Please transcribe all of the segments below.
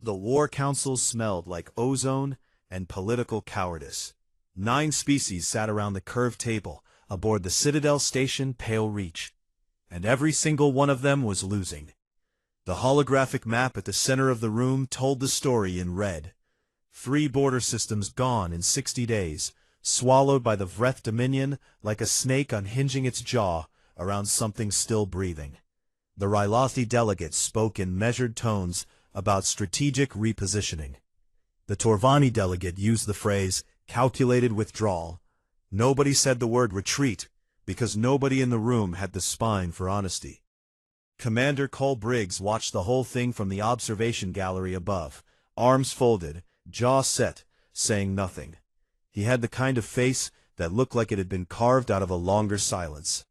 The war councils smelled like ozone and political cowardice. 9 species sat around the curved table aboard the Citadel Station Pale Reach, and every single one of them was losing. The holographic map at the center of the room told the story in red. 3 border systems gone in 60 days, swallowed by the Vreth Dominion like a snake unhinging its jaw around something still breathing. The Rylothi delegates spoke in measured tones about strategic repositioning. The Torvani delegate used the phrase, calculated withdrawal. Nobody said the word retreat, because nobody in the room had the spine for honesty. Commander Cole Briggs watched the whole thing from the observation gallery above, arms folded, jaw set, saying nothing. He had the kind of face that looked like it had been carved out of a longer silence.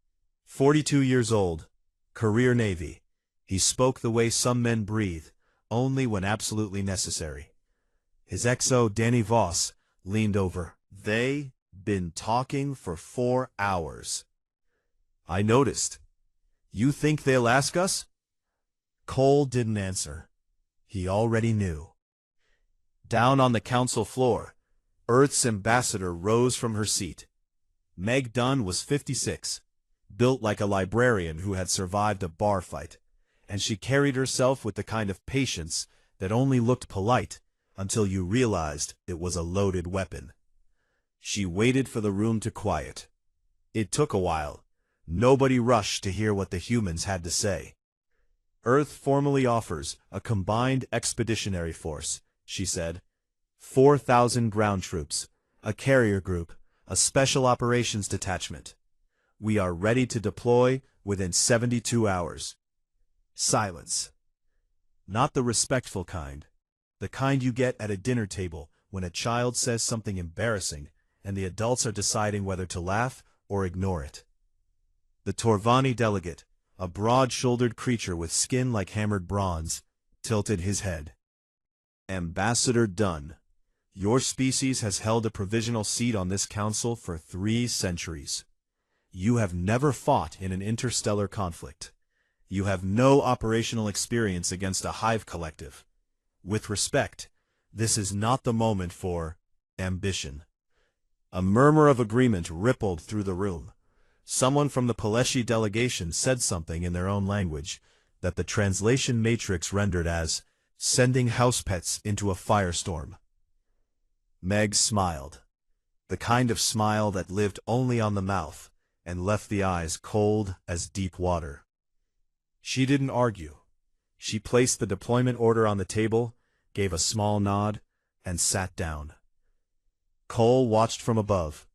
42 years old, career Navy. He spoke the way some men breathe, only when absolutely necessary. His XO, Danny Voss, leaned over. They been talking for 4 hours. I noticed. You think they'll ask us? Cole didn't answer. He already knew. Down on the council floor, Earth's ambassador rose from her seat. Meg Dunn was 56, built like a librarian who had survived a bar fight, and she carried herself with the kind of patience that only looked polite until you realized it was a loaded weapon. She waited for the room to quiet. It took a while. Nobody rushed to hear what the humans had to say. Earth formally offers a combined expeditionary force, she said. 4,000 ground troops, a carrier group, a special operations detachment. We are ready to deploy within 72 hours. Silence. Not the respectful kind. The kind you get at a dinner table when a child says something embarrassing and the adults are deciding whether to laugh or ignore it. The Torvani delegate, a broad-shouldered creature with skin like hammered bronze, tilted his head. Ambassador Dunn, your species has held a provisional seat on this council for 3 centuries. You have never fought in an interstellar conflict. You have no operational experience against a hive collective. With respect, this is not the moment for ambition. A murmur of agreement rippled through the room. Someone from the Paleshi delegation said something in their own language that the translation matrix rendered as sending house pets into a firestorm. Meg smiled, the kind of smile that lived only on the mouth and left the eyes cold as deep water. She didn't argue. She placed the deployment order on the table, gave a small nod, and sat down. Cole watched from above.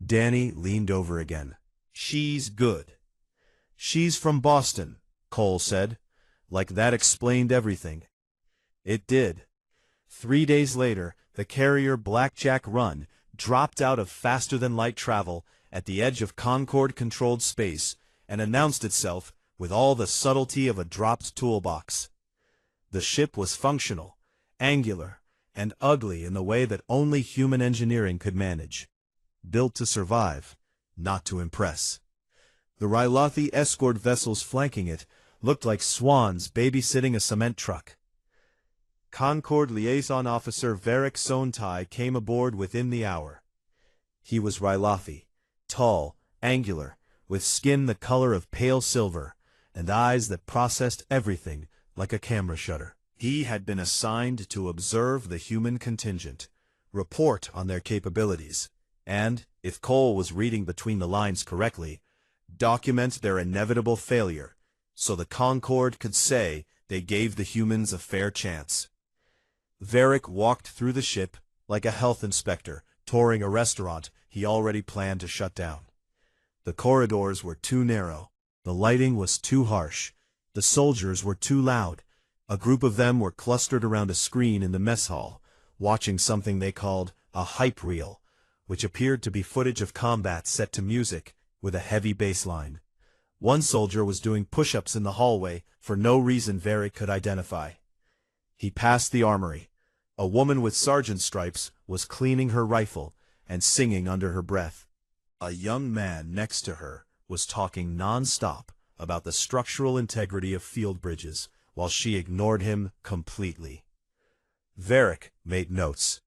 Danny leaned over again. She's good. She's from Boston, Cole said, like that explained everything. It did. 3 days later, the carrier Blackjack Run dropped out of faster-than-light travel at the edge of Concord-controlled space and announced itself with all the subtlety of a dropped toolbox. The ship was functional, angular, and ugly in the way that only human engineering could manage. Built to survive, not to impress. The Rylothi escort vessels flanking it looked like swans babysitting a cement truck. Concord Liaison Officer Varric Sontai came aboard within the hour. He was Rylothi, tall, angular, with skin the color of pale silver, and eyes that processed everything like a camera shutter. He had been assigned to observe the human contingent, report on their capabilities, and, if Cole was reading between the lines correctly, document their inevitable failure, so the Concord could say they gave the humans a fair chance. Varric walked through the ship like a health inspector touring a restaurant he already planned to shut down. The corridors were too narrow, the lighting was too harsh, the soldiers were too loud. A group of them were clustered around a screen in the mess hall, watching something they called a hype reel, which appeared to be footage of combat set to music with a heavy bass line. One soldier was doing push-ups in the hallway for no reason Varric could identify. He passed the armory. A woman with sergeant stripes was cleaning her rifle and singing under her breath. A young man next to her was talking non-stop about the structural integrity of field bridges, while she ignored him completely. Varric made notes.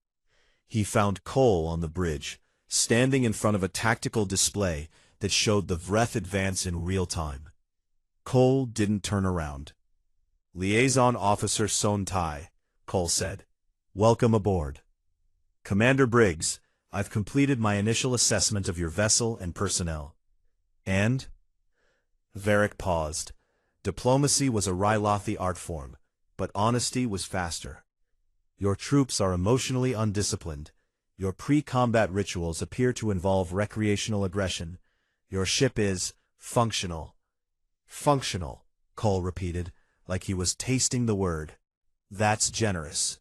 He found Cole on the bridge, standing in front of a tactical display that showed the Vreth advance in real time. Cole didn't turn around. "Liaison Officer Son Tai," Cole said. "Welcome aboard. Commander Briggs, I've completed my initial assessment of your vessel and personnel." "And?" Varric paused. Diplomacy was a Rylothi art form, but honesty was faster. "Your troops are emotionally undisciplined. Your pre-combat rituals appear to involve recreational aggression. Your ship is functional." "Functional," Cole repeated, like he was tasting the word. "That's generous."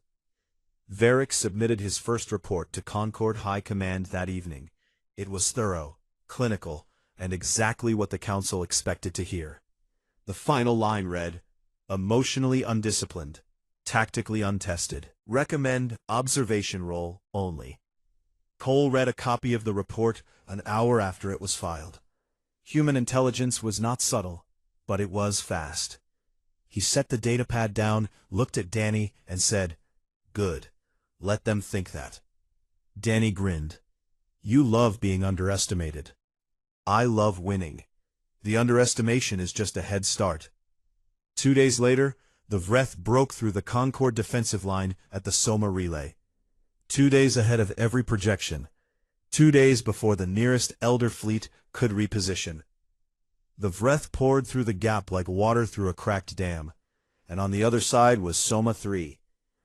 Varric submitted his first report to Concord High Command that evening. It was thorough, clinical, and exactly what the Council expected to hear. The final line read, "Emotionally undisciplined, tactically untested. Recommend observation roll only." Cole read a copy of the report an hour after it was filed. Human intelligence was not subtle, but it was fast. He set the datapad down, looked at Danny, and said, "Good. Let them think that." Danny grinned. "You love being underestimated. I love winning. The underestimation is just a head start." 2 days later, the Vreth broke through the Concord defensive line at the Soma Relay. 2 days ahead of every projection. 2 days before the nearest Elder fleet could reposition. The Vreth poured through the gap like water through a cracked dam. And on the other side was Soma 3.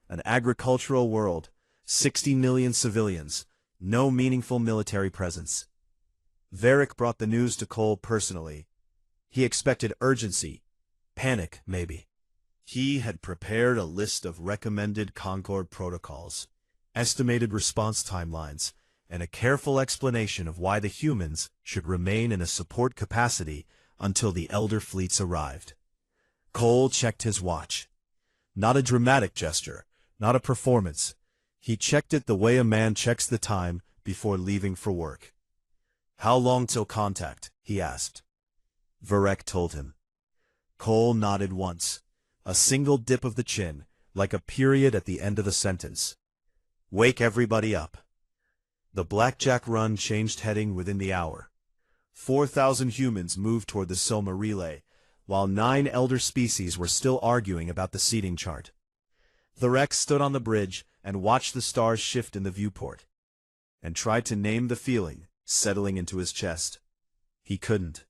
An agricultural world, 60 million civilians, no meaningful military presence. Varric brought the news to Cole personally. He expected urgency, panic maybe. He had prepared a list of recommended Concord protocols, estimated response timelines, and a careful explanation of why the humans should remain in a support capacity until the Elder fleets arrived. Cole checked his watch. Not a dramatic gesture, not a performance. He checked it the way a man checks the time before leaving for work. "How long till contact?" he asked. Varric told him. Cole nodded once, a single dip of the chin, like a period at the end of the sentence. "Wake everybody up." The Blackjack run changed heading within the hour. 4,000 humans moved toward the Soma Relay, while 9 Elder species were still arguing about the seating chart. Varric stood on the bridge and watched the stars shift in the viewport, and tried to name the feeling settling into his chest. He couldn't.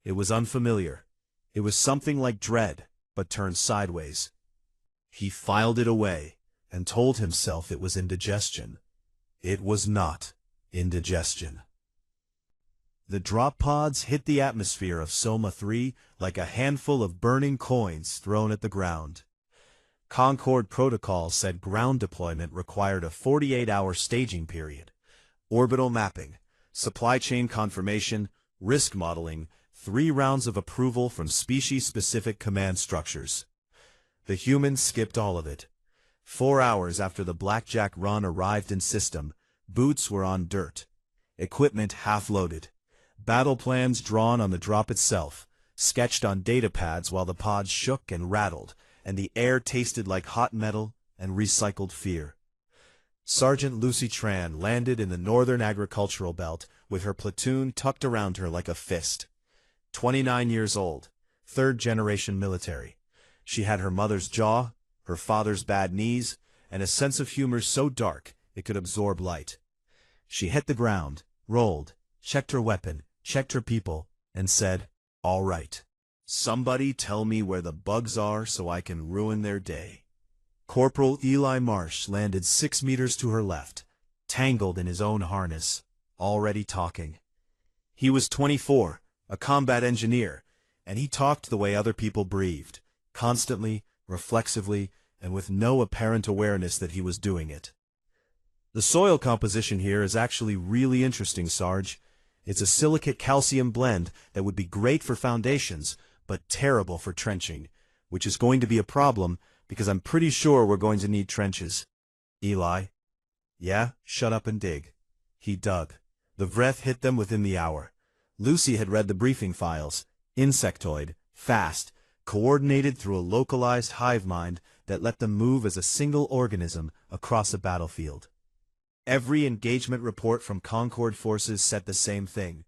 It was unfamiliar. It was something like dread, but turned sideways. He filed it away, and told himself it was indigestion. It was not indigestion. The drop pods hit the atmosphere of Soma 3 like a handful of burning coins thrown at the ground. Concord Protocol said ground deployment required a 48-hour staging period. Orbital mapping, supply chain confirmation, risk modeling, 3 rounds of approval from species-specific command structures. The humans skipped all of it. 4 hours after the Blackjack run arrived in system, boots were on dirt. Equipment half-loaded. Battle plans drawn on the drop itself, sketched on datapads while the pods shook and rattled, and the air tasted like hot metal and recycled fear. Sergeant Lucy Tran landed in the northern agricultural belt with her platoon tucked around her like a fist. 29 years old, 3rd-generation military. She had her mother's jaw, her father's bad knees, and a sense of humor so dark it could absorb light. She hit the ground, rolled, checked her weapon, checked her people, and said, "All right. Somebody tell me where the bugs are so I can ruin their day." Corporal Eli Marsh landed 6 meters to her left, tangled in his own harness, already talking. He was 24, a combat engineer, and he talked the way other people breathed, constantly, reflexively, and with no apparent awareness that he was doing it. "The soil composition here is actually really interesting, Sarge. It's a silicate-calcium blend that would be great for foundations, but terrible for trenching, which is going to be a problem because I'm pretty sure we're going to need trenches." "Eli?" "Yeah, shut up and dig." He dug. The Vreth hit them within the hour. Lucy had read the briefing files, insectoid, fast, coordinated through a localized hive mind that let them move as a single organism across a battlefield. Every engagement report from Concord forces said the same thing.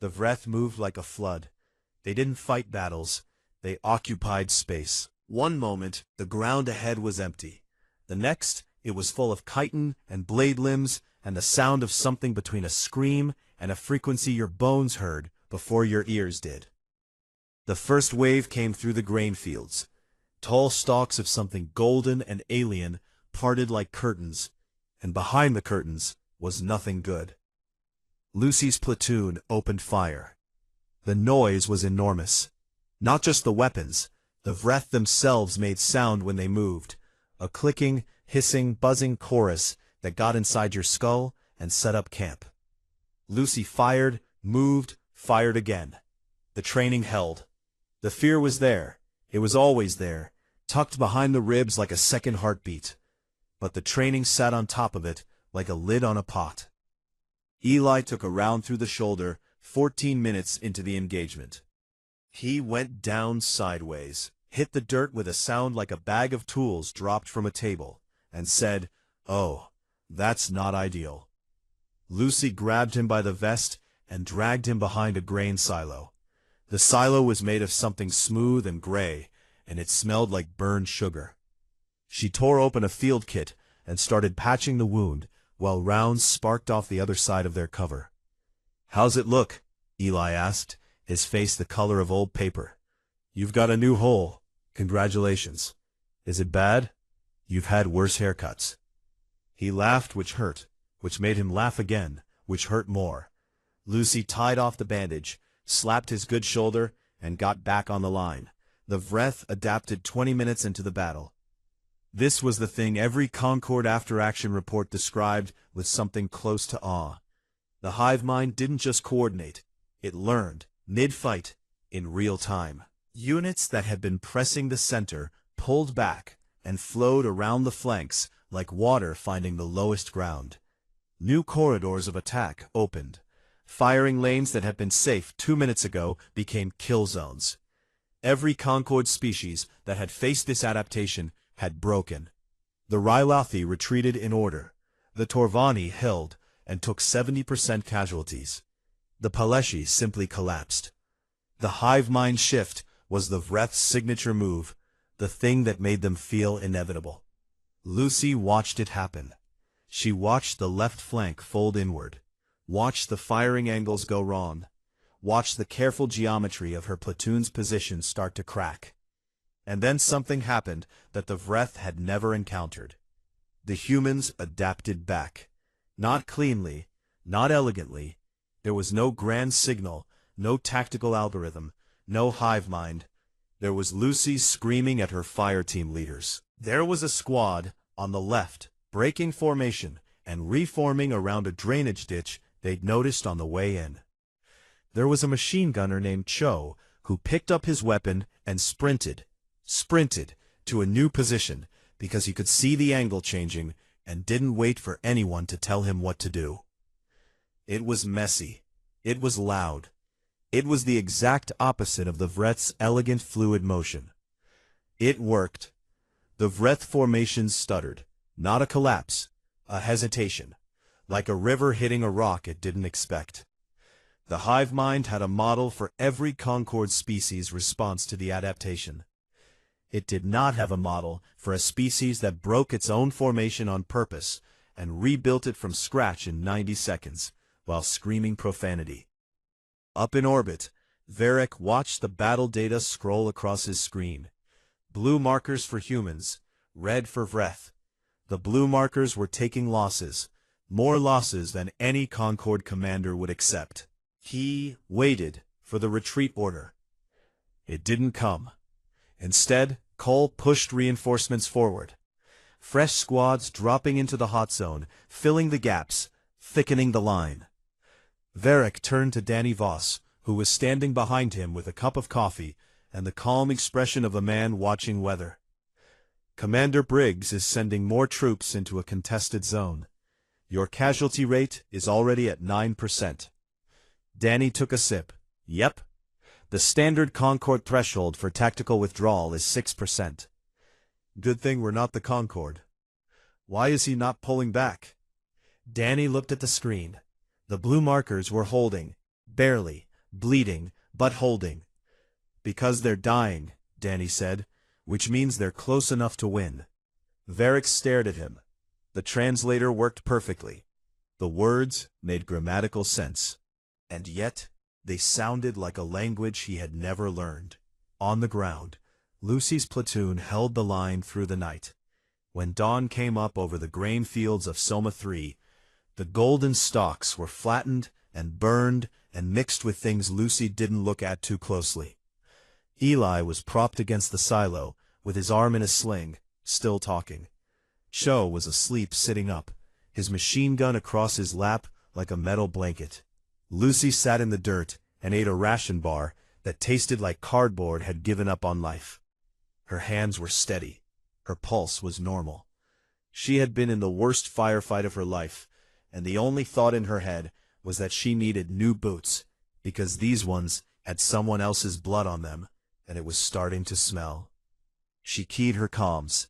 The Vreth moved like a flood. They didn't fight battles, they occupied space. One moment, the ground ahead was empty. The next, it was full of chitin and blade limbs and the sound of something between a scream and a frequency your bones heard before your ears did. The first wave came through the grain fields. Tall stalks of something golden and alien parted like curtains, and behind the curtains was nothing good. Lucy's platoon opened fire. The noise was enormous. Not just the weapons, the Vreth themselves made sound when they moved, a clicking, hissing, buzzing chorus that got inside your skull and set up camp. Lucy fired, moved, fired again. The training held. The fear was there. It was always there, tucked behind the ribs like a second heartbeat. But the training sat on top of it like a lid on a pot. Eli took a round through the shoulder 14 minutes into the engagement. He went down sideways, hit the dirt with a sound like a bag of tools dropped from a table, and said, "Oh, that's not ideal." Lucy grabbed him by the vest and dragged him behind a grain silo. The silo was made of something smooth and gray, and it smelled like burned sugar. She tore open a field kit and started patching the wound, while rounds sparked off the other side of their cover. "How's it look?" Eli asked, his face the color of old paper. "You've got a new hole. Congratulations. Is it bad? You've had worse haircuts." He laughed, which hurt, which made him laugh again, which hurt more. Lucy tied off the bandage, slapped his good shoulder, and got back on the line. The Vreth adapted 20 minutes into the battle. This was the thing every Concord after-action report described with something close to awe. The hive mind didn't just coordinate, it learned, mid-fight, in real time. Units that had been pressing the center pulled back and flowed around the flanks like water finding the lowest ground. New corridors of attack opened. Firing lanes that had been safe 2 minutes ago became kill zones. Every Concord species that had faced this adaptation had broken. The Rylothi retreated in order. The Torvani held and took 70% casualties. The Paleshi simply collapsed. The hive mind shift was the Vreth's signature move, the thing that made them feel inevitable. Lucy watched it happen. She watched the left flank fold inward, watched the firing angles go wrong, watched the careful geometry of her platoon's position start to crack. And then something happened that the Vreth had never encountered. The humans adapted back. Not cleanly, not elegantly. There was no grand signal, no tactical algorithm, no hive mind. There was Lucy screaming at her fire team leaders. There was a squad on the left, breaking formation and reforming around a drainage ditch they'd noticed on the way in. There was a machine gunner named Cho who picked up his weapon and sprinted to a new position because he could see the angle changing and didn't wait for anyone to tell him what to do. It was messy. It was loud. It was the exact opposite of the Vreth's elegant fluid motion. It worked. The Vreth formations stuttered, not a collapse, a hesitation, like a river hitting a rock it didn't expect. The hive mind had a model for every Concord species' response to the adaptation. It did not have a model for a species that broke its own formation on purpose and rebuilt it from scratch in 90 seconds, while screaming profanity. Up in orbit, Varric watched the battle data scroll across his screen. Blue markers for humans, red for Vreth. The blue markers were taking losses, more losses than any Concord commander would accept. He waited for the retreat order. It didn't come. Instead, Cole pushed reinforcements forward. Fresh squads dropping into the hot zone, filling the gaps, thickening the line. Varric turned to Danny Voss, who was standing behind him with a cup of coffee and the calm expression of a man watching weather. "Commander Briggs is sending more troops into a contested zone. Your casualty rate is already at 9%. Danny took a sip. "Yep. The standard Concord threshold for tactical withdrawal is 6%. Good thing we're not the Concorde. Why is he not pulling back? Danny looked at the screen. The blue markers were holding. Barely. Bleeding, but holding. Because they're dying, Danny said, which means they're close enough to win. Varric stared at him. The translator worked perfectly. The words made grammatical sense. And yet, they sounded like a language he had never learned. On the ground, Lucy's platoon held the line through the night. When dawn came up over the grain fields of Soma III, the golden stalks were flattened and burned and mixed with things Lucy didn't look at too closely. Eli was propped against the silo, with his arm in a sling, still talking. Cho was asleep sitting up, his machine gun across his lap like a metal blanket. Lucy sat in the dirt and ate a ration bar that tasted like cardboard had given up on life. Her hands were steady. Her pulse was normal. She had been in the worst firefight of her life, and the only thought in her head was that she needed new boots, because these ones had someone else's blood on them, and it was starting to smell. She keyed her comms.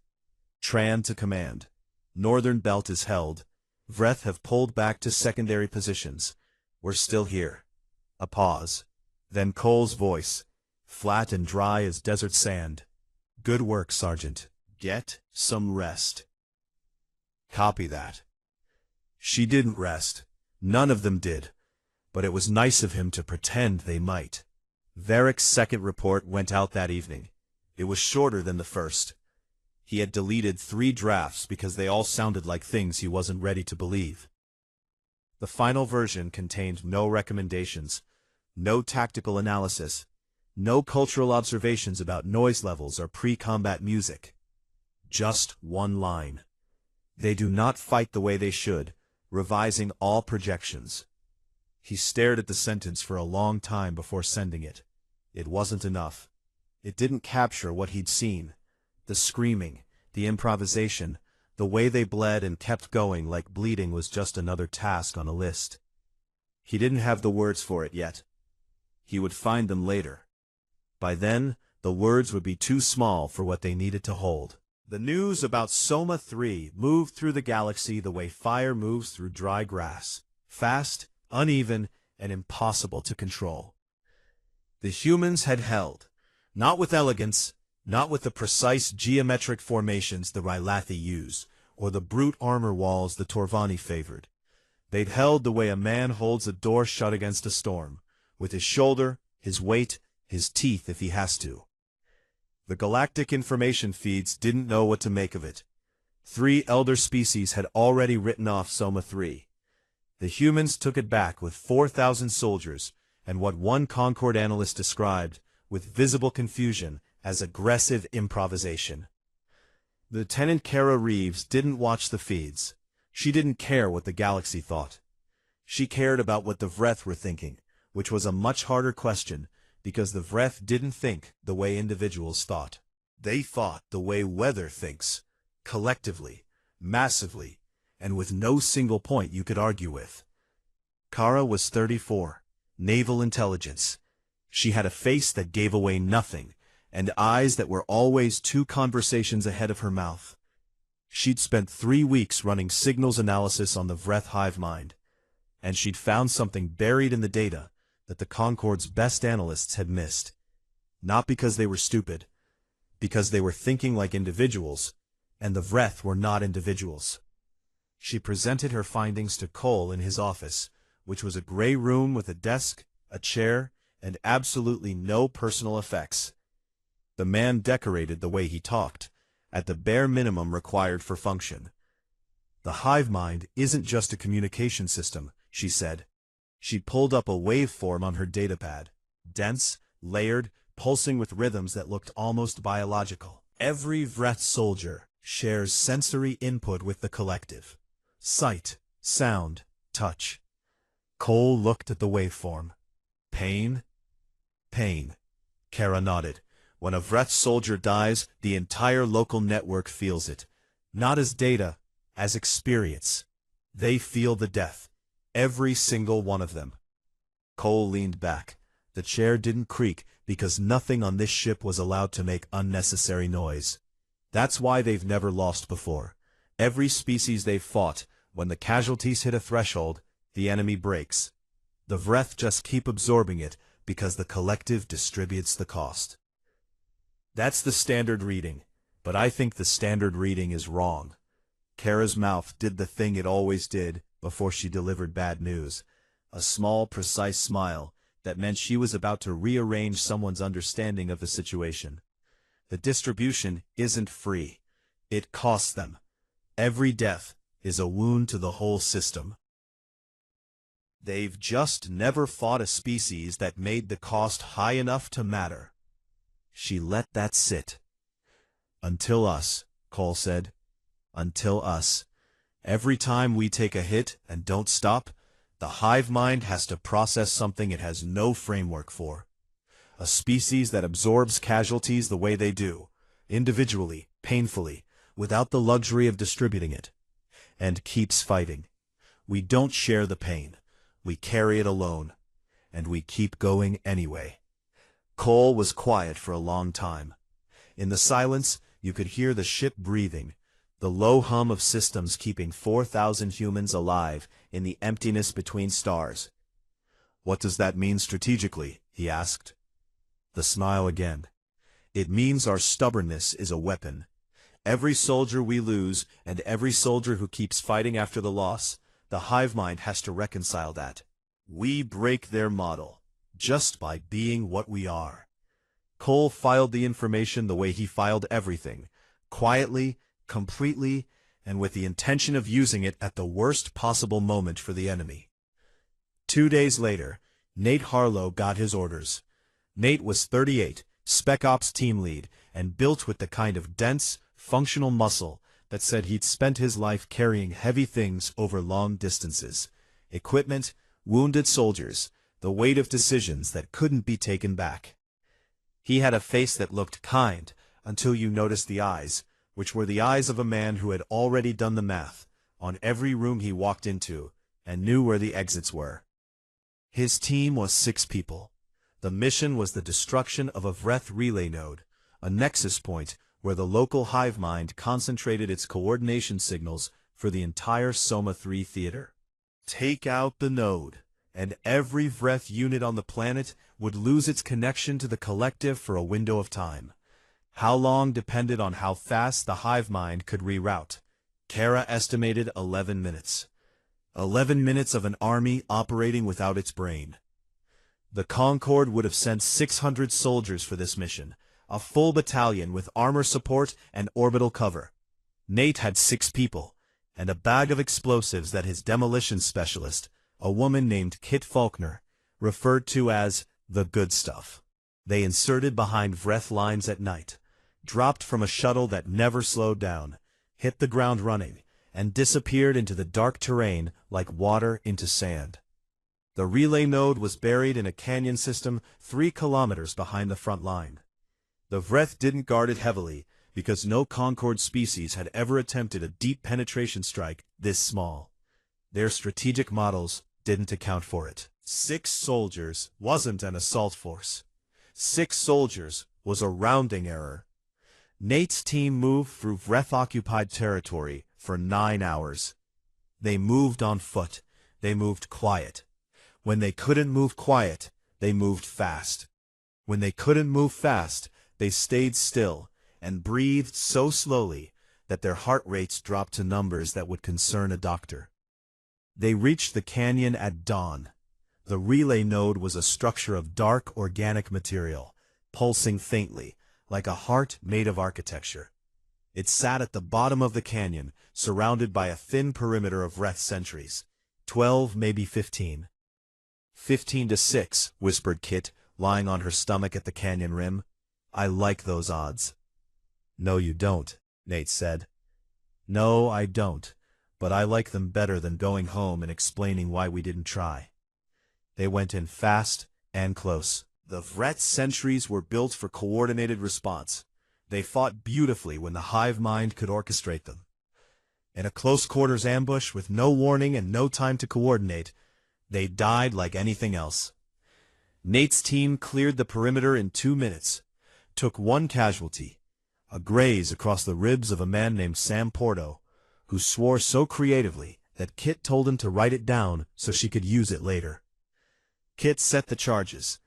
Tran to command. Northern belt is held. Vreth have pulled back to secondary positions. We're still here. A pause. Then Cole's voice, flat and dry as desert sand. Good work, Sergeant. Get some rest. Copy that. She didn't rest. None of them did. But it was nice of him to pretend they might. Varric's second report went out that evening. It was shorter than the first. He had deleted 3 drafts because they all sounded like things he wasn't ready to believe. The final version contained no recommendations, no tactical analysis, no cultural observations about noise levels or pre-combat music. Just one line. They do not fight the way they should, revising all projections. He stared at the sentence for a long time before sending it. It wasn't enough. It didn't capture what he'd seen. The screaming, the improvisation, the way they bled and kept going like bleeding was just another task on a list. He didn't have the words for it yet. He would find them later. By then, the words would be too small for what they needed to hold. The news about Soma III moved through the galaxy the way fire moves through dry grass. Fast, uneven, and impossible to control. The humans had held, not with elegance, not with the precise geometric formations the Rylathi use, or the brute armor walls the Torvani favored. They'd held the way a man holds a door shut against a storm, with his shoulder, his weight, his teeth if he has to. The galactic information feeds didn't know what to make of it. 3 elder species had already written off Soma III. The humans took it back with 4,000 soldiers, and what one Concord analyst described, with visible confusion, as aggressive improvisation. Lieutenant Kara Reeves didn't watch the feeds. She didn't care what the galaxy thought. She cared about what the Vreth were thinking, which was a much harder question, because the Vreth didn't think the way individuals thought. They thought the way weather thinks, collectively, massively, and with no single point you could argue with. Kara was 34, naval intelligence. She had a face that gave away nothing, and eyes that were always 2 conversations ahead of her mouth. She'd spent 3 weeks running signals analysis on the Vreth hive mind, and she'd found something buried in the data that the Concorde's best analysts had missed. Not because they were stupid, because they were thinking like individuals, and the Vreth were not individuals. She presented her findings to Cole in his office, which was a gray room with a desk, a chair, and absolutely no personal effects. The man decorated the way he talked, at the bare minimum required for function. The hive mind isn't just a communication system, she said. She pulled up a waveform on her datapad, dense, layered, pulsing with rhythms that looked almost biological. Every Vreth soldier shares sensory input with the collective. Sight, sound, touch. Cole looked at the waveform. Pain? Pain. Kara nodded. When a Vreth soldier dies, the entire local network feels it. Not as data, as experience. They feel the death. Every single one of them. Cole leaned back. The chair didn't creak because nothing on this ship was allowed to make unnecessary noise. That's why they've never lost before. Every species they've fought, when the casualties hit a threshold, the enemy breaks. The Vreth just keep absorbing it because the collective distributes the cost. That's the standard reading, but I think the standard reading is wrong. Kara's mouth did the thing it always did before she delivered bad news. A small, precise smile that meant she was about to rearrange someone's understanding of the situation. The distribution isn't free. It costs them. Every death is a wound to the whole system. They've just never fought a species that made the cost high enough to matter. She let that sit. Until us, Cole said. Until us. Every time we take a hit and don't stop, the hive mind has to process something it has no framework for. A species that absorbs casualties the way they do, individually, painfully, without the luxury of distributing it, and keeps fighting. We don't share the pain. We carry it alone, and we keep going anyway. Cole was quiet for a long time. In the silence, you could hear the ship breathing, the low hum of systems keeping 4,000 humans alive in the emptiness between stars. What does that mean strategically? He asked. The smile again. It means our stubbornness is a weapon. Every soldier we lose, and every soldier who keeps fighting after the loss, the hive mind has to reconcile that. We break their model, just by being what we are. Cole filed the information the way he filed everything, quietly, completely, and with the intention of using it at the worst possible moment for the enemy. 2 days later, Nate Harlow got his orders. Nate was 38, Spec Ops team lead, and built with the kind of dense, functional muscle that said he'd spent his life carrying heavy things over long distances. Equipment, wounded soldiers, the weight of decisions that couldn't be taken back. He had a face that looked kind until you noticed the eyes, which were the eyes of a man who had already done the math on every room he walked into and knew where the exits were. His team was 6 people. The mission was the destruction of a Vreth relay node, a nexus point where the local hive mind concentrated its coordination signals for the entire Soma 3 theater. Take out the node, and every Vreth unit on the planet would lose its connection to the collective for a window of time. How long depended on how fast the hive mind could reroute. Kara estimated 11 minutes. 11 minutes of an army operating without its brain. The Concord would have sent 600 soldiers for this mission, a full battalion with armor support and orbital cover. Nate had 6 people, and a bag of explosives that his demolition specialist, a woman named Kit Faulkner, referred to as the good stuff. They inserted behind Vreth lines at night, dropped from a shuttle that never slowed down, hit the ground running, and disappeared into the dark terrain like water into sand. The relay node was buried in a canyon system 3 kilometers behind the front line. The Vreth didn't guard it heavily because no Concord species had ever attempted a deep penetration strike this small. Their strategic models didn't account for it. 6 soldiers wasn't an assault force. 6 soldiers was a rounding error. Nate's team moved through Vreth-occupied territory for 9 hours. They moved on foot. They moved quiet. When they couldn't move quiet, they moved fast. When they couldn't move fast, they stayed still and breathed so slowly that their heart rates dropped to numbers that would concern a doctor. They reached the canyon at dawn. The relay node was a structure of dark organic material, pulsing faintly, like a heart made of architecture. It sat at the bottom of the canyon, surrounded by a thin perimeter of Vreth sentries. 12, maybe 15. 15 to 6, whispered Kit, lying on her stomach at the canyon rim. I like those odds. No, you don't, Nate said. No, I don't, but I like them better than going home and explaining why we didn't try. They went in fast and close. The Vreth sentries were built for coordinated response. They fought beautifully when the hive mind could orchestrate them. In a close-quarters ambush with no warning and no time to coordinate, they died like anything else. Nate's team cleared the perimeter in 2 minutes, took 1 casualty, a graze across the ribs of a man named Sam Porto, who swore so creatively that Kit told him to write it down so she could use it later. Kit set the charges.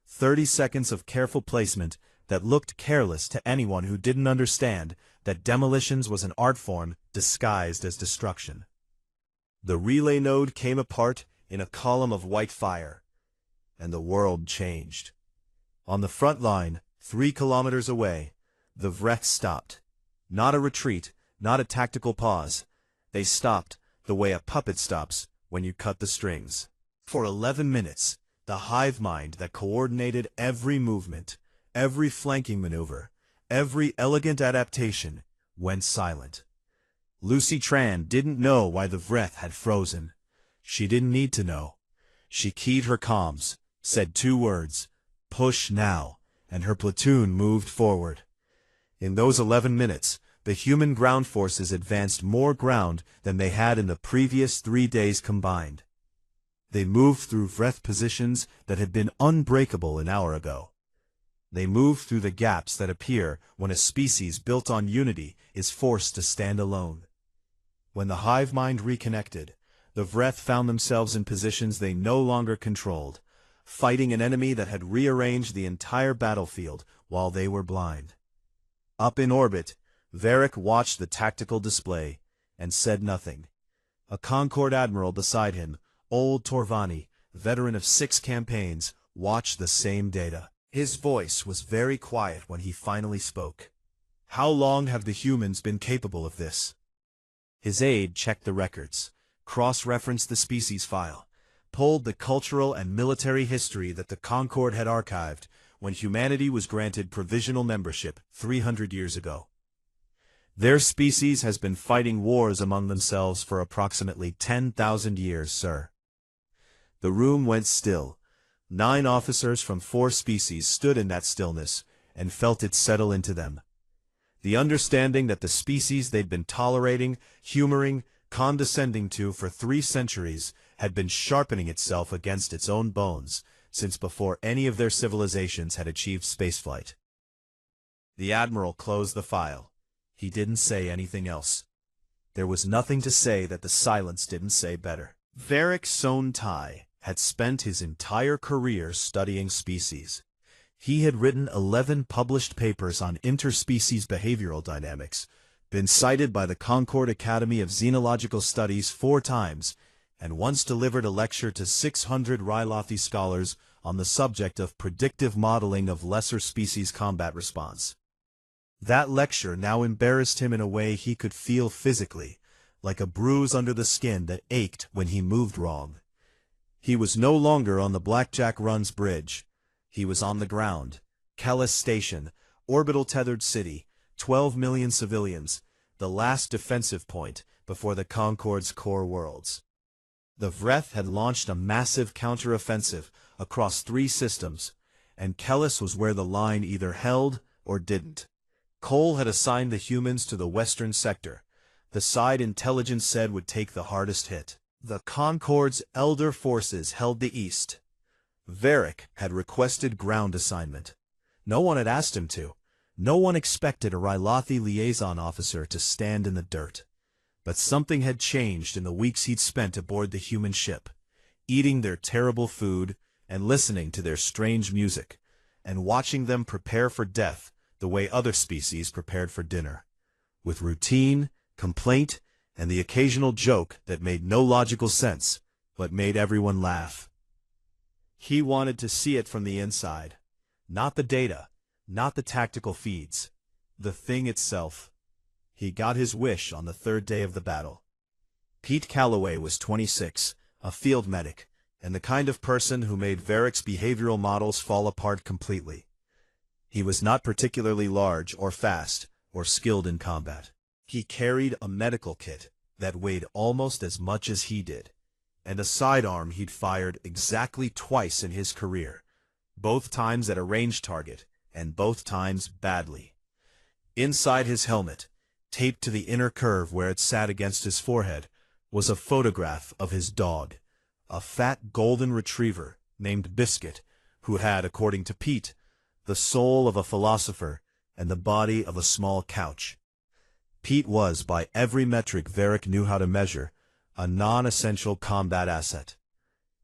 30 seconds of careful placement that looked careless to anyone who didn't understand that demolitions was an art form disguised as destruction. The relay node came apart in a column of white fire, and the world changed. On the front line, 3 kilometers away, the Vreth stopped. Not a retreat, not a tactical pause. They stopped the way a puppet stops when you cut the strings. For 11 minutes, the hive mind that coordinated every movement, every flanking maneuver, every elegant adaptation, went silent. Lucy Tran didn't know why the Vreth had frozen. She didn't need to know. She keyed her comms, said 2 words, "Push now," and her platoon moved forward. In those 11 minutes, the human ground forces advanced more ground than they had in the previous 3 days combined. They moved through Vreth positions that had been unbreakable an hour ago. They moved through the gaps that appear when a species built on unity is forced to stand alone. When the hive mind reconnected, the Vreth found themselves in positions they no longer controlled, fighting an enemy that had rearranged the entire battlefield while they were blind. Up in orbit, Varric watched the tactical display and said nothing. A Concord admiral beside him, old Torvani, veteran of 6 campaigns, watched the same data. His voice was very quiet when he finally spoke. "How long have the humans been capable of this?" His aide checked the records, cross-referenced the species file, pulled the cultural and military history that the Concord had archived when humanity was granted provisional membership 300 years ago. "Their species has been fighting wars among themselves for approximately 10,000 years, sir." The room went still. 9 officers from 4 species stood in that stillness and felt it settle into them. The understanding that the species they'd been tolerating, humoring, condescending to for 3 centuries had been sharpening itself against its own bones since before any of their civilizations had achieved spaceflight. The admiral closed the file. He didn't say anything else. There was nothing to say that the silence didn't say better. Varric Sontai had spent his entire career studying species. He had written 11 published papers on interspecies behavioral dynamics, been cited by the Concord Academy of Xenological Studies 4 times, and once delivered a lecture to 600 Rylothi scholars on the subject of predictive modeling of lesser species combat response. That lecture now embarrassed him in a way he could feel physically, like a bruise under the skin that ached when he moved wrong. He was no longer on the Blackjack Runs Bridge. He was on the ground. Kellis Station, orbital tethered city, 12 million civilians, the last defensive point before the Concord's core worlds. The Vreth had launched a massive counteroffensive across 3 systems, and Kellis was where the line either held or didn't. Cole had assigned the humans to the western sector, the side intelligence said would take the hardest hit. The Concord's elder forces held the east. Varric had requested ground assignment. No one had asked him to. No one expected a Rylothi liaison officer to stand in the dirt. But something had changed in the weeks he'd spent aboard the human ship, eating their terrible food and listening to their strange music, and watching them prepare for death the way other species prepared for dinner, with routine, complaint, and the occasional joke that made no logical sense, but made everyone laugh. He wanted to see it from the inside. Not the data, not the tactical feeds. The thing itself. He got his wish on the 3rd day of the battle. Pete Calloway was 26, a field medic, and the kind of person who made Varric's behavioral models fall apart completely. He was not particularly large or fast or skilled in combat. He carried a medical kit that weighed almost as much as he did, and a sidearm he'd fired exactly twice in his career, both times at a ranged target, and both times badly. Inside his helmet, taped to the inner curve where it sat against his forehead, was a photograph of his dog, a fat golden retriever named Biscuit, who had, according to Pete, the soul of a philosopher and the body of a small couch. Pete was, by every metric Varric knew how to measure, a non-essential combat asset.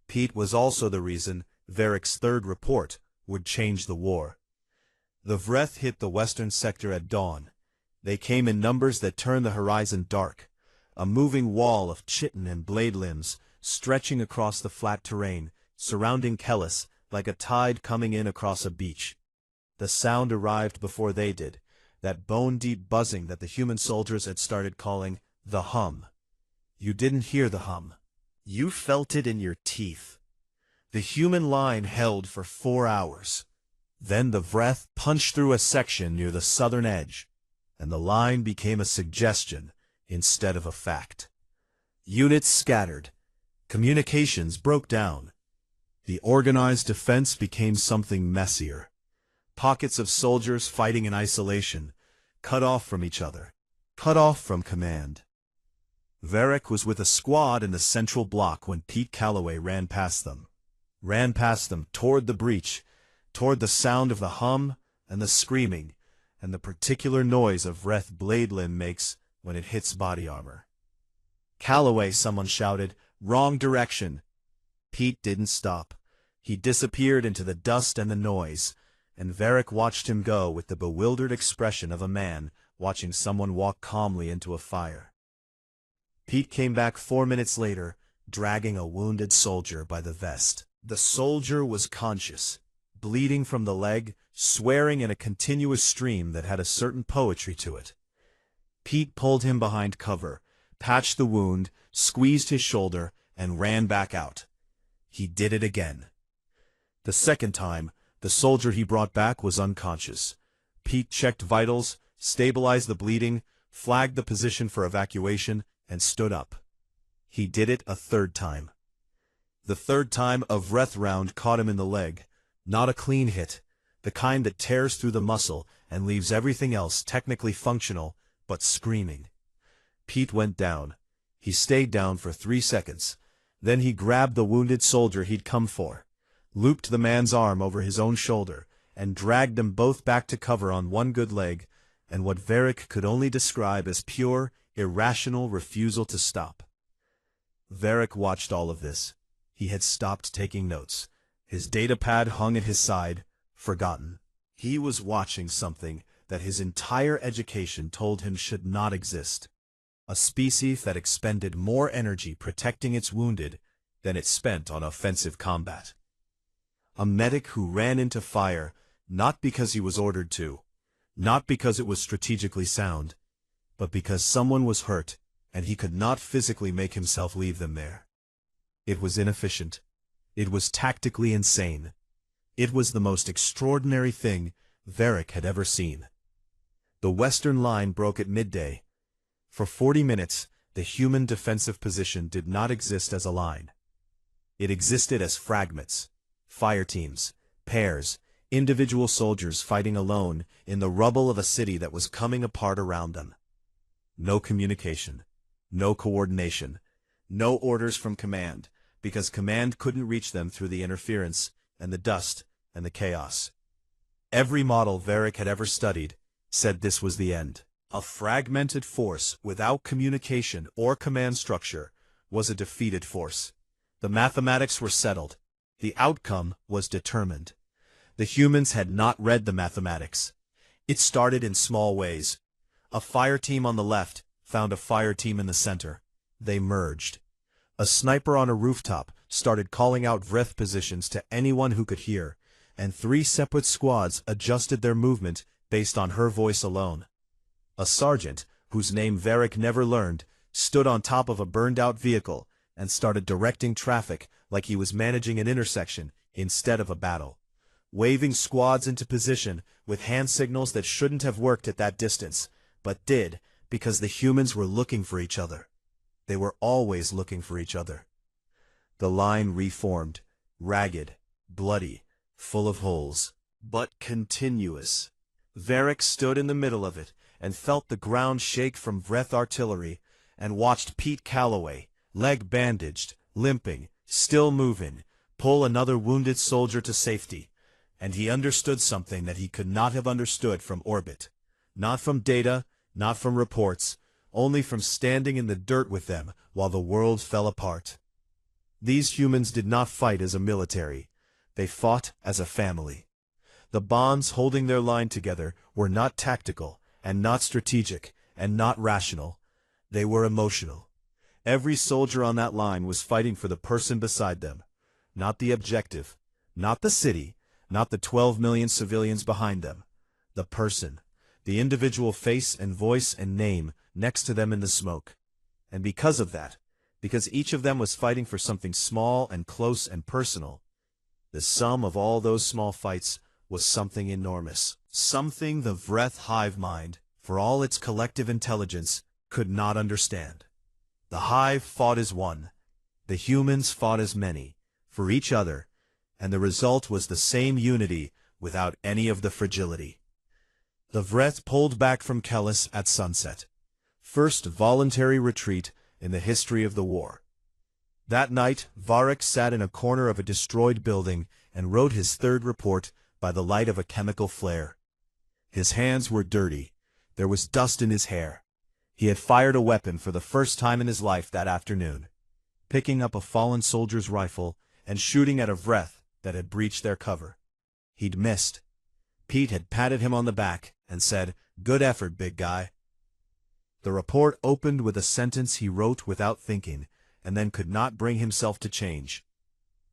Pete was also the reason Varric's third report would change the war. The Vreth hit the western sector at dawn. They came in numbers that turned the horizon dark, a moving wall of chitin and blade limbs stretching across the flat terrain, surrounding Kellis like a tide coming in across a beach. The sound arrived before they did, that bone-deep buzzing that the human soldiers had started calling the hum. You didn't hear the hum. You felt it in your teeth. The human line held for 4 hours. Then the Vreth punched through a section near the southern edge, and the line became a suggestion instead of a fact. Units scattered. Communications broke down. The organized defense became something messier. Pockets of soldiers fighting in isolation, cut off from each other, cut off from command. Varric was with a squad in the central block when Pete Calloway ran past them toward the breach, toward the sound of the hum and the screaming and the particular noise a Vreth blade limb makes when it hits body armor. "Calloway," someone shouted, "wrong direction." Pete didn't stop. He disappeared into the dust and the noise, and Varric watched him go with the bewildered expression of a man watching someone walk calmly into a fire. Pete came back 4 minutes later, dragging a wounded soldier by the vest. The soldier was conscious, bleeding from the leg, swearing in a continuous stream that had a certain poetry to it. Pete pulled him behind cover, patched the wound, squeezed his shoulder, and ran back out. He did it again. The second time, the soldier he brought back was unconscious. Pete checked vitals, stabilized the bleeding, flagged the position for evacuation, and stood up. He did it a third time. The third time a Vreth round caught him in the leg. Not a clean hit, the kind that tears through the muscle and leaves everything else technically functional, but screaming. Pete went down. He stayed down for 3 seconds. Then he grabbed the wounded soldier he'd come for, looped the man's arm over his own shoulder, and dragged them both back to cover on one good leg, and what Varric could only describe as pure, irrational refusal to stop. Varric watched all of this. He had stopped taking notes. His datapad hung at his side, forgotten. He was watching something that his entire education told him should not exist. A species that expended more energy protecting its wounded than it spent on offensive combat. A medic who ran into fire, not because he was ordered to, not because it was strategically sound, but because someone was hurt and he could not physically make himself leave them there. It was inefficient. It was tactically insane. It was the most extraordinary thing Varric had ever seen. The western line broke at midday. For 40 minutes, the human defensive position did not exist as a line. It existed as fragments, fire teams, pairs, individual soldiers fighting alone in the rubble of a city that was coming apart around them. No communication, no coordination, no orders from command, because command couldn't reach them through the interference and the dust and the chaos. Every model Varric had ever studied said this was the end. A fragmented force without communication or command structure was a defeated force. The mathematics were settled. The outcome was determined. The humans had not read the mathematics. It started in small ways. A fire team on the left found a fire team in the center. They merged. A sniper on a rooftop started calling out Vreth positions to anyone who could hear, and 3 separate squads adjusted their movement based on her voice alone. A sergeant, whose name Varric never learned, stood on top of a burned-out vehicle and started directing traffic like he was managing an intersection instead of a battle, waving squads into position with hand signals that shouldn't have worked at that distance, but did because the humans were looking for each other. They were always looking for each other. The line reformed, ragged, bloody, full of holes, but continuous. Varric stood in the middle of it and felt the ground shake from Vreth artillery, and watched Pete Calloway, leg bandaged, limping, still moving, pull another wounded soldier to safety, And he understood something that he could not have understood from orbit. Not from data, not from reports, only from standing in the dirt with them while the world fell apart. These humans did not fight as a military. They fought as a family. The bonds holding their line together were not tactical, and not strategic, and not rational. They were emotional. Every soldier on that line was fighting for the person beside them. Not the objective, not the city, not the 12 million civilians behind them. The person, the individual face and voice and name next to them in the smoke. And because of that, because each of them was fighting for something small and close and personal, the sum of all those small fights was something enormous. Something the Vreth hive mind, for all its collective intelligence, could not understand. The hive fought as one. The humans fought as many, for each other, and the result was the same unity without any of the fragility. The Vreth pulled back from Kellis at sunset. First voluntary retreat in the history of the war. That night, Varric sat in a corner of a destroyed building and wrote his third report by the light of a chemical flare. His hands were dirty. There was dust in his hair. He had fired a weapon for the first time in his life that afternoon, picking up a fallen soldier's rifle and shooting at a Vreth that had breached their cover. He'd missed. Pete had patted him on the back and said, "Good effort, big guy." The report opened with a sentence he wrote without thinking, and then could not bring himself to change.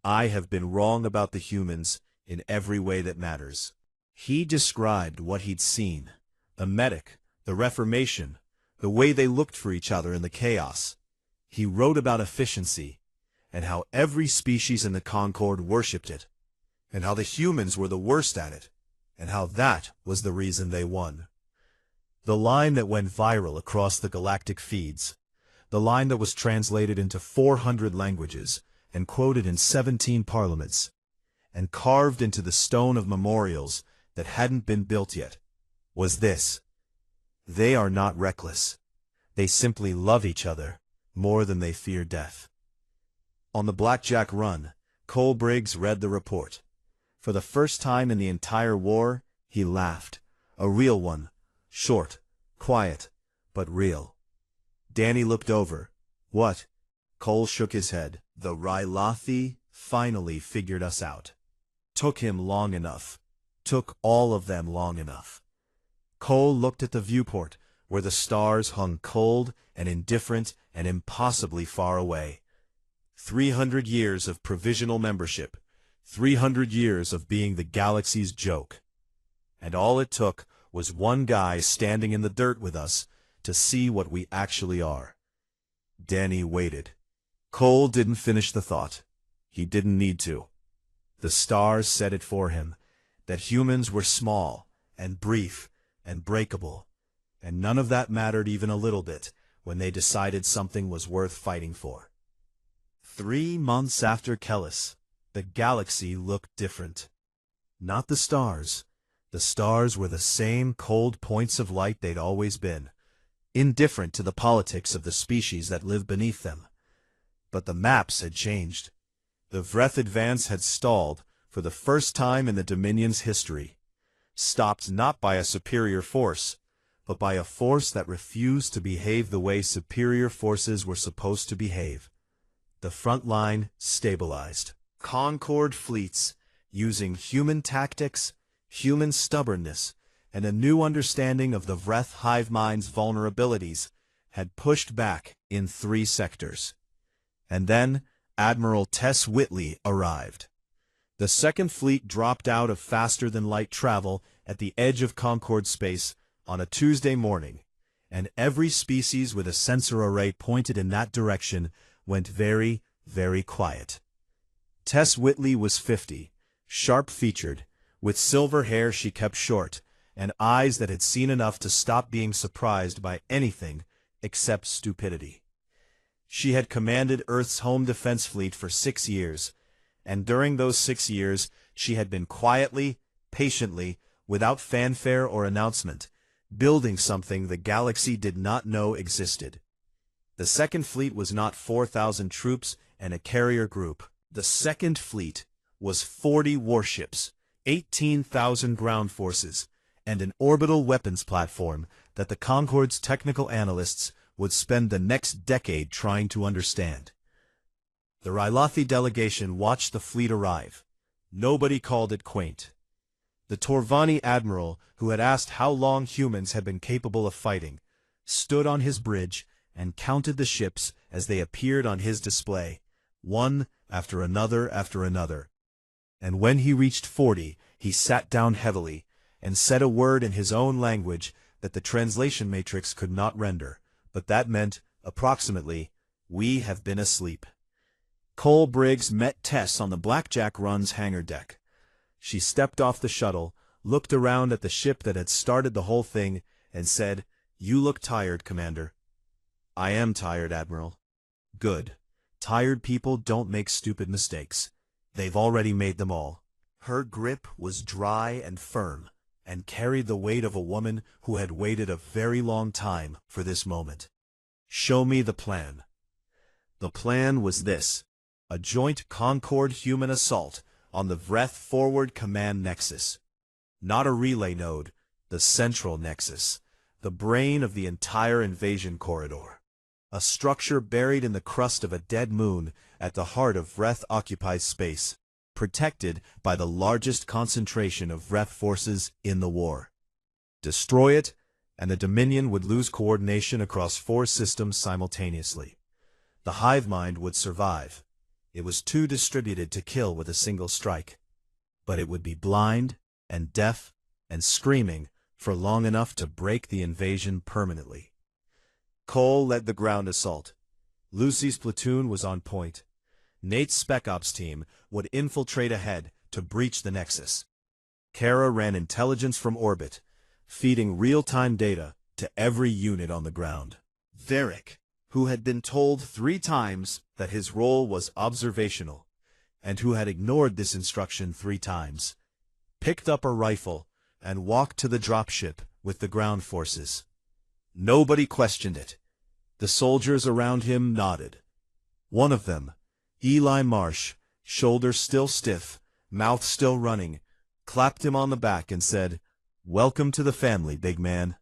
"I have been wrong about the humans in every way that matters." He described what he'd seen, the medic, the Reformation, the way they looked for each other in the chaos. He wrote about efficiency, and how every species in the Concord worshipped it, and how the humans were the worst at it, and how that was the reason they won. The line that went viral across the galactic feeds, the line that was translated into 400 languages and quoted in 17 parliaments, and carved into the stone of memorials that hadn't been built yet, was this: they are not reckless. They simply love each other more than they fear death. On the Blackjack Run, Cole Briggs read the report. For the first time in the entire war, he laughed. A real one. Short, quiet, but real. Danny looked over. "What?" Cole shook his head. "The Rylothi finally figured us out. Took him long enough. Took all of them long enough." Cole looked at the viewport, where the stars hung cold and indifferent and impossibly far away. 300 years of provisional membership. 300 years of being the galaxy's joke. And all it took was one guy standing in the dirt with us to see what we actually are. Danny waited. Cole didn't finish the thought. He didn't need to. The stars said it for him, that humans were small and brief and breakable, and none of that mattered even a little bit when they decided something was worth fighting for. 3 months after Kellis, the galaxy looked different. Not the stars. The stars were the same cold points of light they'd always been, indifferent to the politics of the species that lived beneath them. But the maps had changed. The Vreth advance had stalled for the first time in the Dominion's history, stopped not by a superior force, but by a force that refused to behave the way superior forces were supposed to behave. The front line stabilized. Concord fleets, using human tactics, human stubbornness, and a new understanding of the Vreth hive mind's vulnerabilities, had pushed back in 3 sectors. And then Admiral Tess Whitley arrived. The Second Fleet dropped out of faster-than-light travel at the edge of Concord space on a Tuesday morning, and every species with a sensor array pointed in that direction went very, very quiet. Tess Whitley was 50, sharp-featured, with silver hair she kept short, and eyes that had seen enough to stop being surprised by anything except stupidity. She had commanded Earth's home defense fleet for 6 years, and during those 6 years she had been quietly, patiently, without fanfare or announcement, building something the galaxy did not know existed. The Second Fleet was not 4,000 troops and a carrier group. The Second Fleet was 40 warships, 18,000 ground forces, and an orbital weapons platform that the Concorde's technical analysts would spend the next decade trying to understand. The Rylothi delegation watched the fleet arrive. Nobody called it quaint. The Torvani admiral, who had asked how long humans had been capable of fighting, stood on his bridge and counted the ships as they appeared on his display, one after another after another. And when he reached 40, he sat down heavily and said a word in his own language that the translation matrix could not render, but that meant, approximately, "We have been asleep." Cole Briggs met Tess on the Blackjack Run's hangar deck. She stepped off the shuttle, looked around at the ship that had started the whole thing, and said, "You look tired, Commander." "I am tired, Admiral." "Good. Tired people don't make stupid mistakes. They've already made them all." Her grip was dry and firm, and carried the weight of a woman who had waited a very long time for this moment. "Show me the plan." The plan was this: a joint Concorde human assault on the Vreth Forward Command Nexus. Not a relay node, the central nexus, the brain of the entire invasion corridor. A structure buried in the crust of a dead moon at the heart of Vreth-occupied space, protected by the largest concentration of Vreth forces in the war. Destroy it, and the Dominion would lose coordination across 4 systems simultaneously. The hive mind would survive. It was too distributed to kill with a single strike. But it would be blind and deaf and screaming for long enough to break the invasion permanently. Cole led the ground assault. Lucy's platoon was on point. Nate's Spec Ops team would infiltrate ahead to breach the Nexus. Kara ran intelligence from orbit, feeding real-time data to every unit on the ground. Varric, who had been told 3 times that his role was observational, and who had ignored this instruction 3 times, picked up a rifle and walked to the dropship with the ground forces. Nobody questioned it. The soldiers around him nodded. One of them, Eli Marsh, shoulders still stiff, mouth still running, clapped him on the back and said, "Welcome to the family, big man."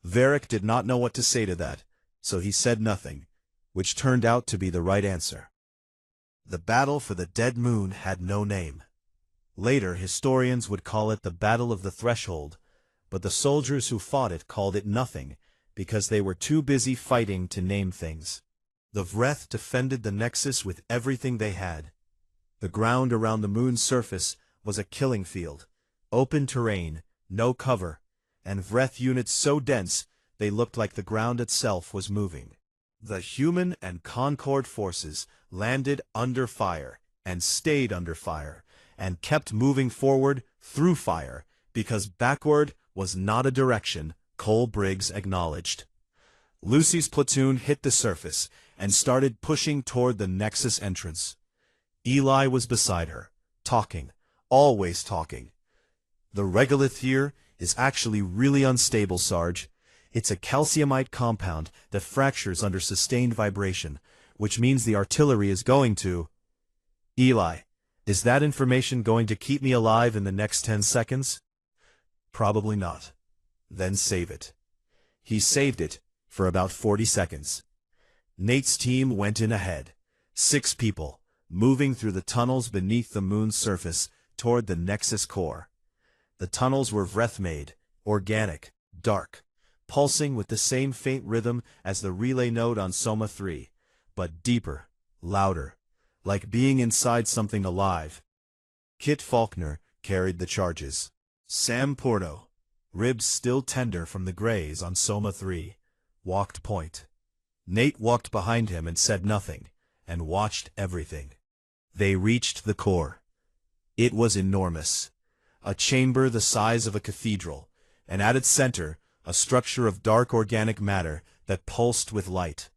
Varric did not know what to say to that, so he said nothing, which turned out to be the right answer. The battle for the dead moon had no name. Later, historians would call it the Battle of the Threshold, but the soldiers who fought it called it nothing, because they were too busy fighting to name things. The Vreth defended the Nexus with everything they had. The ground around the moon's surface was a killing field, open terrain, no cover, and Vreth units so dense they looked like the ground itself was moving. The human and Concorde forces landed under fire and stayed under fire and kept moving forward through fire because backward was not a direction Cole Briggs acknowledged. Lucy's platoon hit the surface and started pushing toward the Nexus entrance. Eli was beside her, talking, always talking. "The regolith here is actually really unstable, Sarge. It's a calciumite compound that fractures under sustained vibration, which means the artillery is going to—" "Eli, is that information going to keep me alive in the next 10 seconds? "Probably not." "Then save it." He saved it for about 40 seconds. Nate's team went in ahead, 6 people, moving through the tunnels beneath the moon's surface toward the Nexus core. The tunnels were Vreth-made, organic, dark, pulsing with the same faint rhythm as the relay node on Soma 3, but deeper, louder, like being inside something alive. Kit Faulkner carried the charges. Sam Porto, ribs still tender from the graze on Soma 3, walked point. Nate walked behind him and said nothing, and watched everything. They reached the core. It was enormous. A chamber the size of a cathedral, and at its center, a structure of dark organic matter that pulsed with light.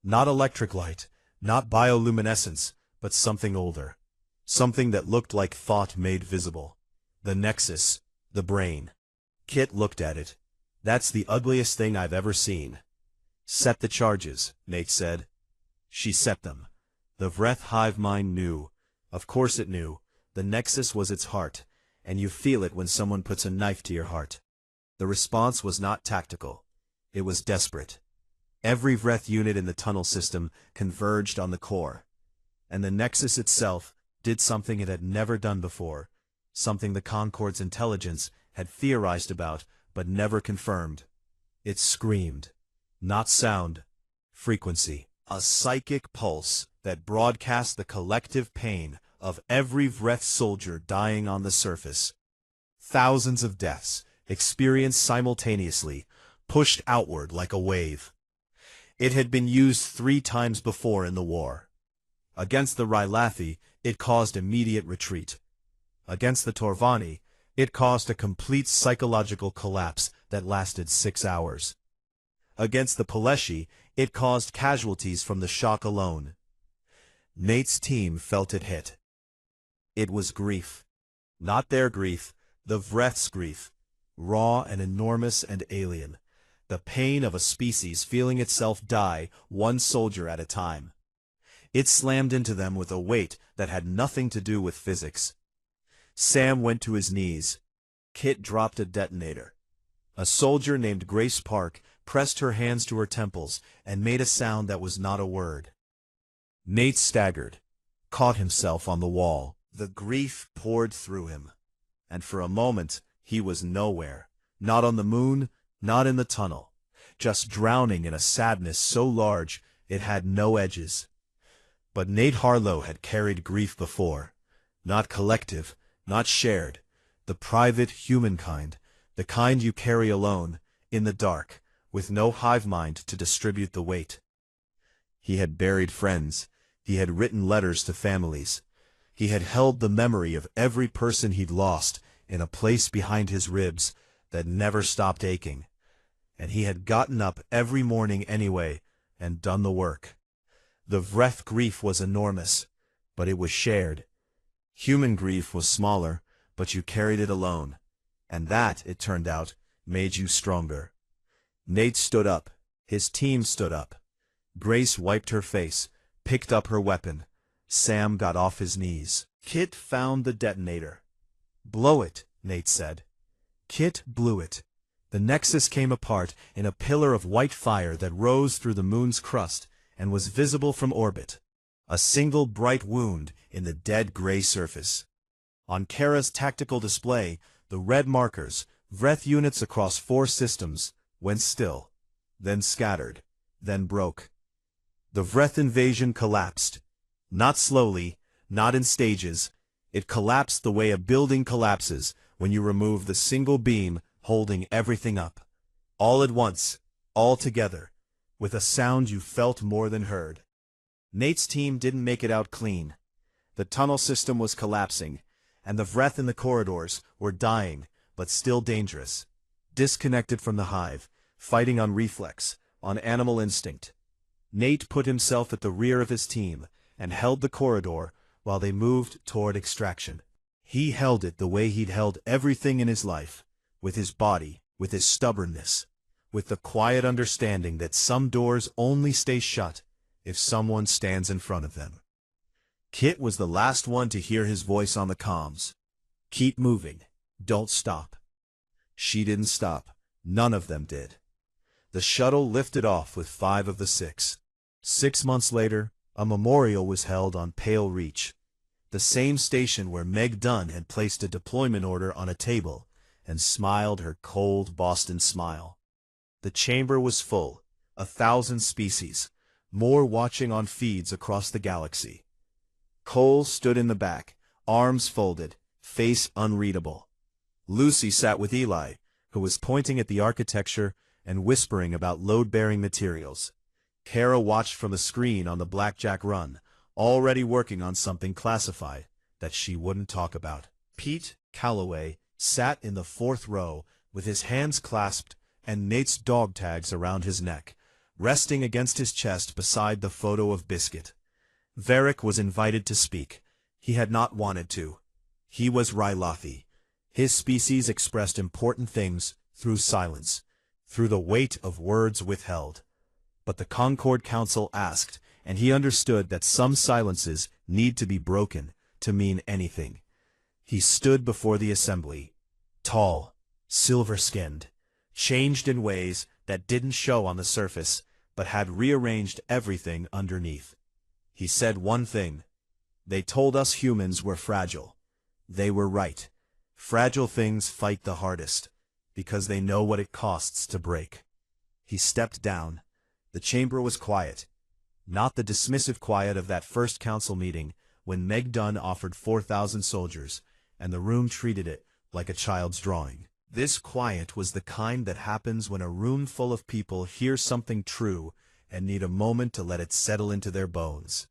Not electric light, not bioluminescence, but something older. Something that looked like thought made visible. The Nexus, the brain. Kit looked at it. "That's the ugliest thing I've ever seen." "Set the charges," Nate said. She set them. The Vreth hive mind knew. Of course it knew. The Nexus was its heart, and you feel it when someone puts a knife to your heart. The response was not tactical. It was desperate. Every Vreth unit in the tunnel system converged on the core, and the Nexus itself did something it had never done before, something the Concord's intelligence had theorized about but never confirmed. It screamed. Not sound. Frequency. A psychic pulse that broadcast the collective pain of every Vreth soldier dying on the surface. Thousands of deaths, experienced simultaneously, pushed outward like a wave. It had been used 3 times before in the war. Against the Rylathi, it caused immediate retreat. Against the Torvani, it caused a complete psychological collapse that lasted 6 hours. Against the Paleshi, it caused casualties from the shock alone. Nate's team felt it hit. It was grief. Not their grief, the Vreth's grief. Raw and enormous and alien. The pain of a species feeling itself die, one soldier at a time. It slammed into them with a weight that had nothing to do with physics. Sam went to his knees. Kit dropped a detonator. A soldier named Grace Park pressed her hands to her temples and made a sound that was not a word. Nate staggered, caught himself on the wall. The grief poured through him, and for a moment he was nowhere, not on the moon, not in the tunnel, just drowning in a sadness so large it had no edges. But Nate Harlow had carried grief before, not collective, not shared, the private humankind, the kind you carry alone, in the dark, with no hive mind to distribute the weight. He had buried friends, he had written letters to families, he had held the memory of every person he'd lost in a place behind his ribs that never stopped aching, and he had gotten up every morning anyway and done the work. The Vreth grief was enormous, but it was shared. Human grief was smaller, but you carried it alone, and that, it turned out, made you stronger. Nate stood up. His team stood up. Grace wiped her face, picked up her weapon. Sam got off his knees. Kit found the detonator. "Blow it," Nate said. Kit blew it. The Nexus came apart in a pillar of white fire that rose through the moon's crust and was visible from orbit. A single bright wound in the dead gray surface. On Kara's tactical display, the red markers, Vreth units across 4 systems, went still, then scattered, then broke. The Vreth invasion collapsed. Not slowly, not in stages. It collapsed the way a building collapses when you remove the single beam holding everything up. All at once, all together, with a sound you felt more than heard. Nate's team didn't make it out clean. The tunnel system was collapsing, and the Vreth in the corridors were dying, but still dangerous. Disconnected from the hive, fighting on reflex, on animal instinct. Nate put himself at the rear of his team and held the corridor while they moved toward extraction. He held it the way he'd held everything in his life, with his body, with his stubbornness, with the quiet understanding that some doors only stay shut if someone stands in front of them. Kit was the last one to hear his voice on the comms. "Keep moving. Don't stop." She didn't stop. None of them did. The shuttle lifted off with 5 of the 6. 6 months later, a memorial was held on Pale Reach, the same station where Meg Dunn had placed a deployment order on a table and smiled her cold Boston smile. The chamber was full, 1,000 species, more watching on feeds across the galaxy. Cole stood in the back, arms folded, face unreadable. Lucy sat with Eli, who was pointing at the architecture and whispering about load-bearing materials. Kara watched from a screen on the Blackjack Run, already working on something classified that she wouldn't talk about. Pete Calloway sat in the 4th row with his hands clasped and Nate's dog tags around his neck, resting against his chest beside the photo of Biscuit. Varric was invited to speak. He had not wanted to. He was Rylathi. His species expressed important things through silence, through the weight of words withheld. But the Concord Council asked, and he understood that some silences need to be broken to mean anything. He stood before the assembly, tall, silver-skinned, changed in ways that didn't show on the surface, but had rearranged everything underneath. He said one thing. They told us humans were fragile. They were right. Fragile things fight the hardest, because they know what it costs to break. He stepped down. The chamber was quiet. Not the dismissive quiet of that first council meeting when Meg Dunn offered 4,000 soldiers, and the room treated it like a child's drawing. This quiet was the kind that happens when a room full of people hear something true and need a moment to let it settle into their bones.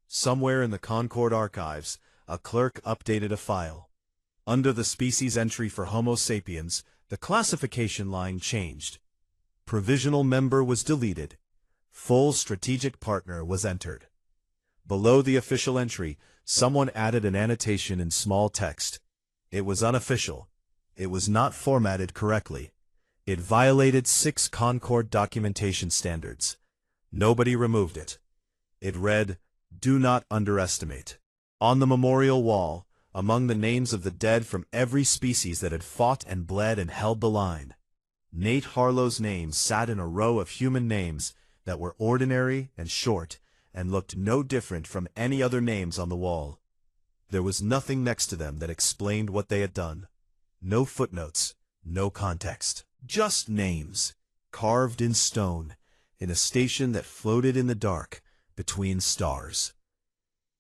Somewhere in the Concord archives, a clerk updated a file. Under the species entry for Homo sapiens, the classification line changed. Provisional member was deleted. Full strategic partner was entered. Below the official entry, someone added an annotation in small text. It was unofficial. It was not formatted correctly. It violated 6 Concord documentation standards. Nobody removed it. It read, "Do not underestimate." On the memorial wall, among the names of the dead from every species that had fought and bled and held the line, Nate Harlow's name sat in a row of human names that were ordinary and short and looked no different from any other names on the wall. There was nothing next to them that explained what they had done. No footnotes, no context. Just names, carved in stone, in a station that floated in the dark between stars.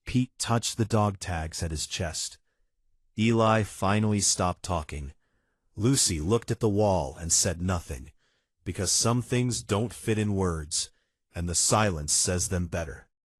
Pete touched the dog tags at his chest. Eli finally stopped talking. Lucy looked at the wall and said nothing, because some things don't fit in words, and the silence says them better.